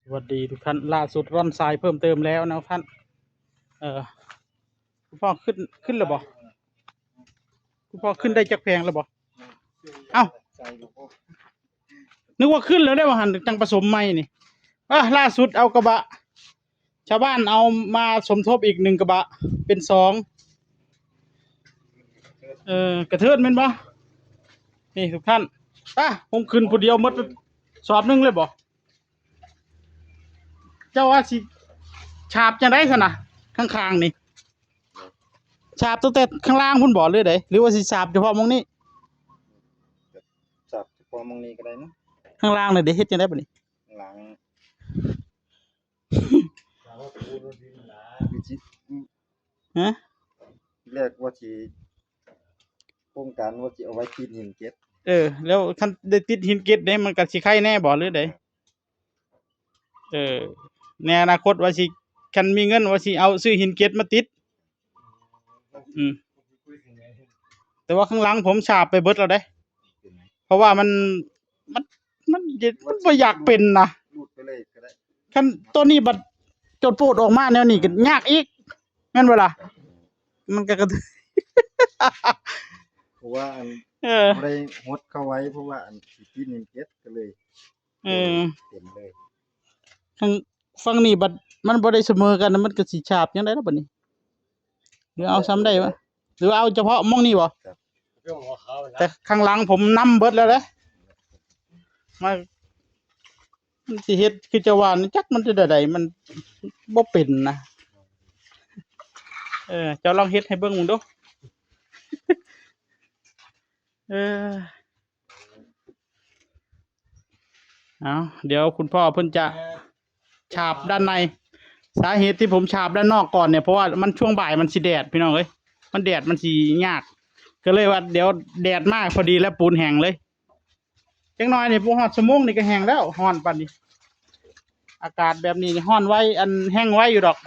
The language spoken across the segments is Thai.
สวัสดีทุกท่านล่าสุดร่อนทรายเพิ่มเติมแล้วนะท่านเออคุณพ่อขึ้นแล้วบ่คุณพ่อขึ้นได้จักแพงแล้วบ่เอ้านึกว่าขึ้นแล้วได้ว่าหันจังผสมใหม่นี่ล่าสุดเอากระบะชาวบ้านเอามาสมทบอีก1 กระบะเป็น2กระเทิดแม่นบ่นี่ทุกท่านผมขึ้นผู้เดียวหมดสอบหนึงเลยบ่เจ้าว่าสิฉาบจังได๋ซั่นน่ะข้างๆนี่ฉาบตั้งแต่ข้างล่างพุ่นบ่เลยเด้หรือว่าสิฉาบเฉพาะหม้องนี้จับเฉพาะมองนี้ก็ได้นะข้างล่างเลยเด้เฮ็ดจังได๋บัดนี้หลังวิจิฮะแรกว่าสิโครงการว่าสิเอาไว้ติดหินเก็บแล้วคันได้ติดหินเกล็ดเด้มันก็สิไข่แน่บ่หรือใดในอนาคตว่าสิคันมีเงินว่าสิเอาซื้อหินเกล็ดมาติดอืมแต่ว่าข้างหลังผมฉาบไปเบิดแล้วเด้เพราะว่ามันมันบ่อยากเป็นนะรูดไปเลยก็ได้คันตัวนี้บัดจดโปรดออกมาแนวนี้ก็ยากอีกแม่นบ่ล่ะมันก็เพราะว่าอันบ่ได้ฮดเข้าไว้เพราะว่าอันสิติดหินเก็บก็เลยเต็มเลยทางฝั่งนี้บัดมันบ่ได้เสมอกันมันก็สิฉาบจังได๋ล่ะบัดนี้หรือเอาซ้ำได้บ่หรือเอาเฉพาะหม้องนี้บ่แต่ข้างหลังผมนำเบิดแล้วเด้มามันสิเฮ็ดคือจะว่านี่จักมันจะได้ใดมันบ่เป็นนะเจ้าลองเฮ็ดให้เบิ่งมึงดูเออเอาเดี๋ยวคุณพ่อเพิ่นจะฉาบด้านในสาเหตุที่ผมฉาบด้านนอกก่อนเนี่ยเพราะว่ามันช่วงบ่ายมันสิแดดพี่น้องเอ้ยมันแดดมันสิยากก็เลยว่าเดี๋ยวแดดมากพอดีแล้วปูนแห้งเลยจังน้อยนี่บ่ฮอดชั่วโมงนี่ก็แห้งแล้วร้อนปานนี้อากาศแบบนี้ร้อนไว้อันแห้งไว้อยู่ดอก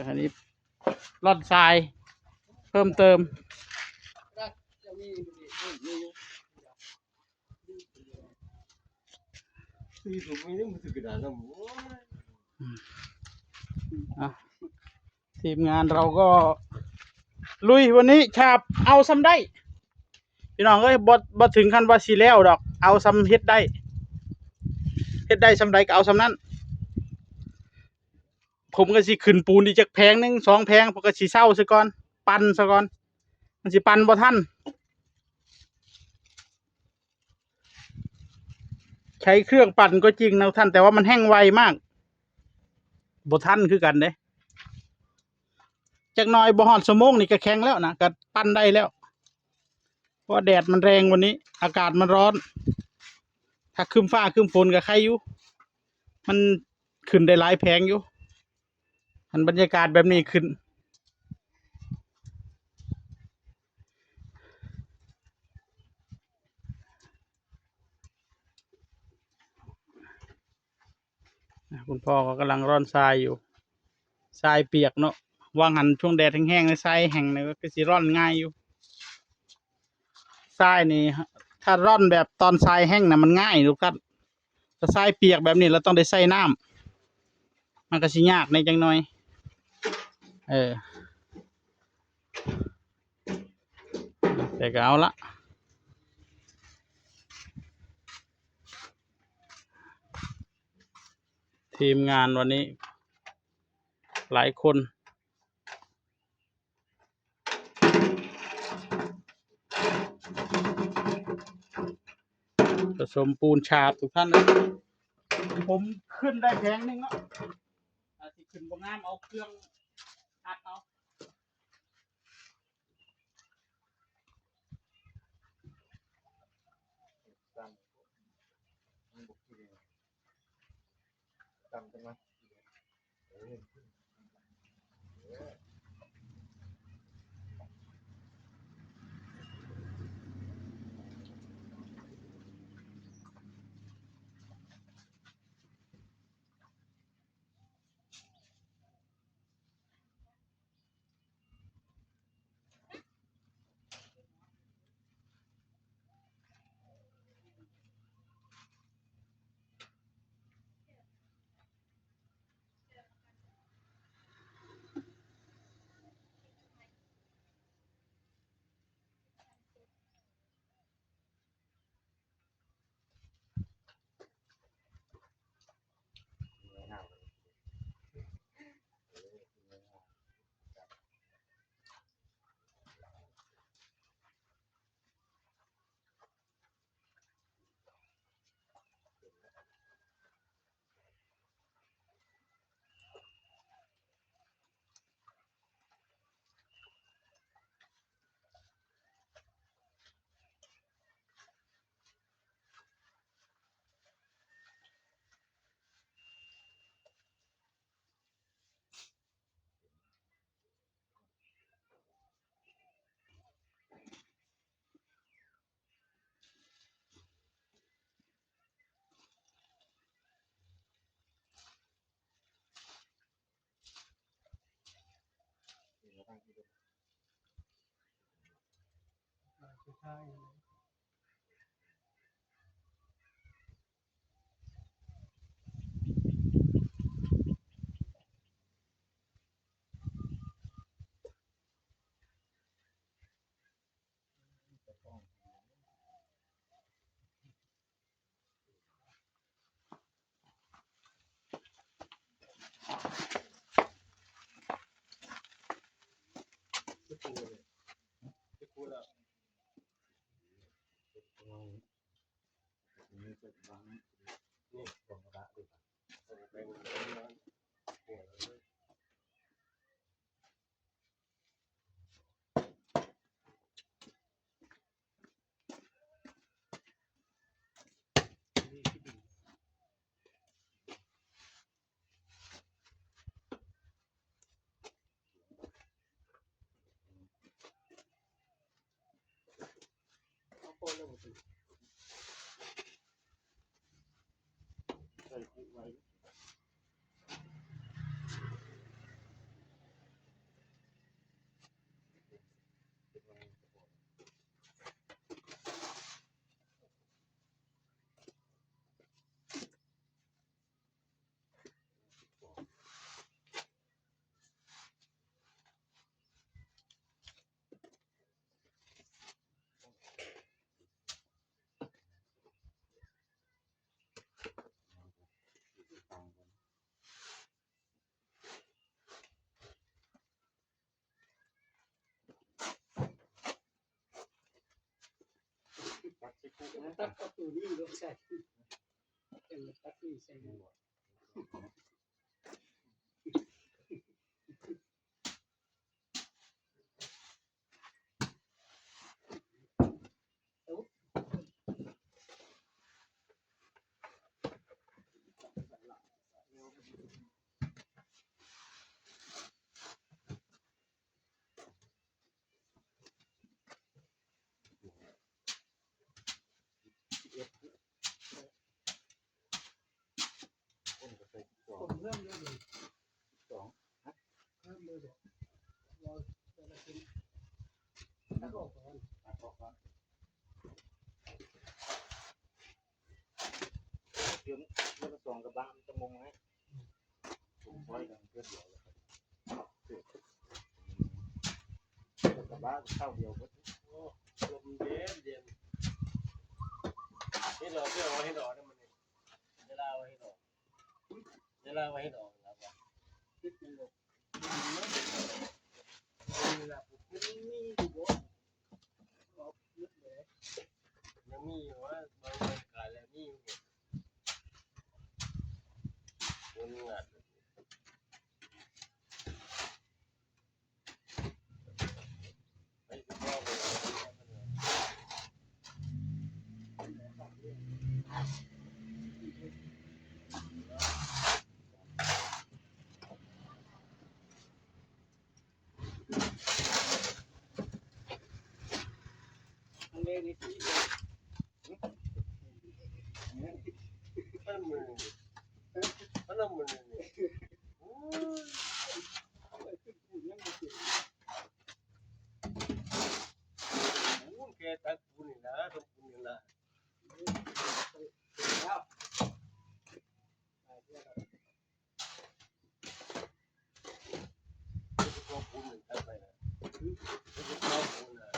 อันนี้ร่อนทรายเพิ่มเติมทีมงานเราก็ลุยวันนี้ฉาบเอาซ้ำได้พี่น้องเอ้ยบ่ถึงขั้นว่าสิแล้วดอกเอาซ้ำเฮ็ดได้ซ้ำใดก็เอาซ้ำนั้นผมก็สิขึ้นปูนอีกจักแพงนึง2 แพงผมก็สิเซาซะก่อนปั่นซะก่อนมันสิปั่นบ่ทันใช้เครื่องปั่นก็จริงนะท่านแต่ว่ามันแห้งไวมากบ่ทันคือกันเด้จักหน่อยบ่ฮอดชั่วโมงนี่ก็แข็งแล้วนะก็ปั่นได้แล้วเพราะแดดมันแรงวันนี้อากาศมันร้อนถ้าครึ้มฟ้าครึ้มฝนก็ใครอยู่มันขึ้นได้หลายแพงอยู่อันบรรยากาศแบบนี้ขึ้นคุณพ่อก็กำลังร่อนทรายอยู่ทรายเปียกเนาะวางหันช่วงแดดแห้งๆในทรายแห้งเนี่ยก็สิร่อนง่ายอยู่ทรายนี่ถ้าร่อนแบบตอนทรายแห้งนะมันง่ายทุกท่านถ้าทรายเปียกแบบนี้เราต้องได้ใส่น้ำมันก็สิยากในจังหน่อยแต่ก็เอาละทีมงานวันนี้หลายคนผสมปูนฉาบทุกท่านนะผมขึ้นได้แพงนึงแล้วที่ขึ้นบางงามเอาเครื่องอัดเอาตามกันมา ใช่จะกูแล้ว นี่จะบัง นี่ตรงกระดาษดูไปหมดเลยปวดเลย เอาโคนลงสิใส่คุกไว้ตัดใส่คุกนะ ตัดประตูนี่ลงใส่เป็นตัดนี่ใส่หมดคนก็ใส่สอ ผ ง มเริ่มเลย สอง เริ่มเลยเราจะมากินตัดออกก่อน ตัดออกก่อนเดี๋ยวมันสองกับบ้านจะมงไหมผมไว้กันเพื่อเดียวเลยกับบ้านเข้าเดียวก็ โอ้ลมเย็นเย็นให้ดอกเพื่อเอาให้ดอกนี่มันนี่เวลาไว้ให้ดอกเวลาไว้ให้ดอกแล้วก็ คิดเป็นหลบเวลาผมนี่ดูบ่ออกยึดเลย ยังมีอยู่ว่าบางวันขายแล้วมีอยู่มันงัดไอ้ที่พ่อไปเอาไป อันเล่นี่ที่ มันมือมันละมือนี่โอ้ย เอาไปขึ้นปูนยังไม่ติด ปูนแกตักปูนนี่นะทำปูนนี่นะ แล้วไปเที่ยวกัน ไม่ใช่พอปูนนี่ตักไปนะไม่ใช่พอปูนนะ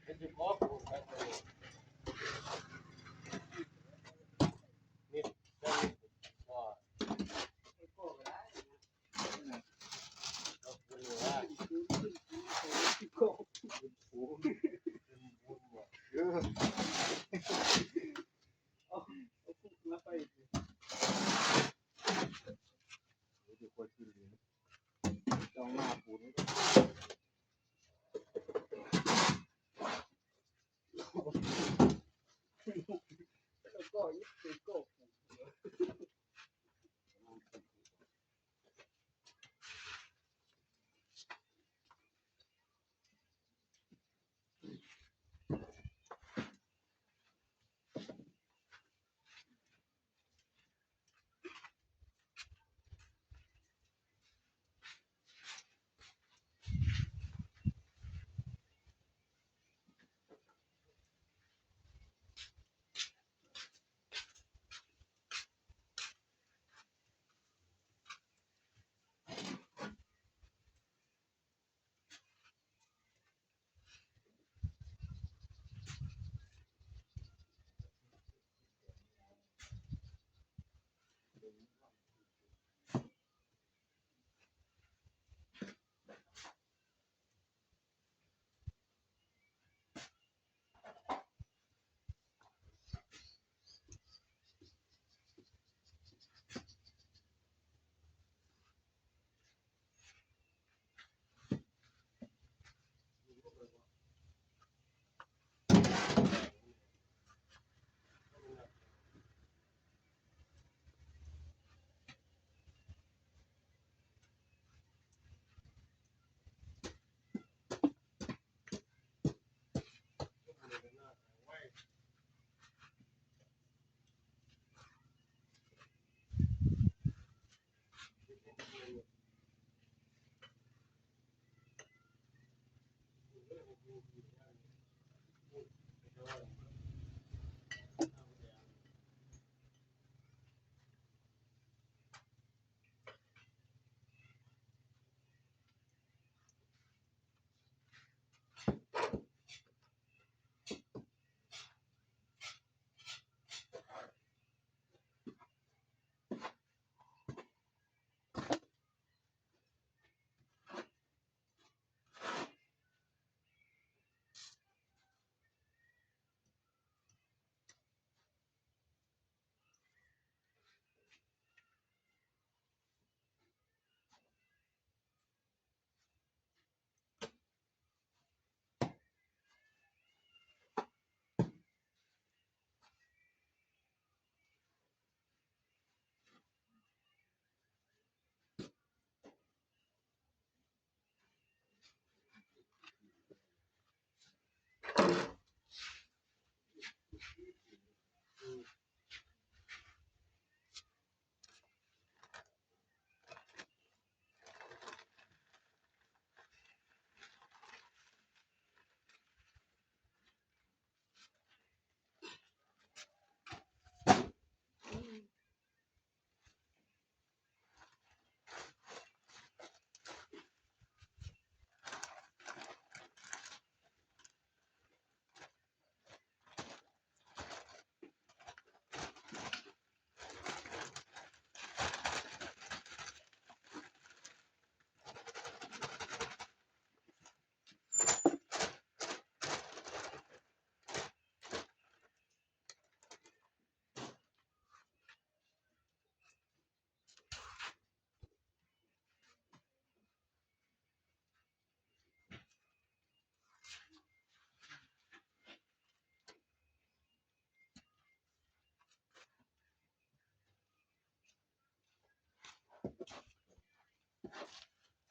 ไม่ใช่พอปูนตักไปนะนี่ก็นี่ก็ ไอ้พ่อก็ได้ เอาปูนนี่ว่า ขึ้นโก้ เป็นปูนเป็นปูนว่ะ เอาคุกมาไป ดูคนกินดีต้องมาปูน แล้วก็ยึดติดโก้ เ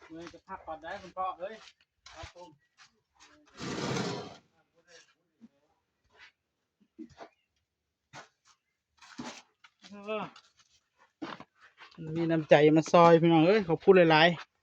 เมื่อยจะพักก่อนได้คุณพ่อเฮ้ยครับผมมีน้ำใจมาซอยพี่น้องเอ้ยขอบคุณหลายๆ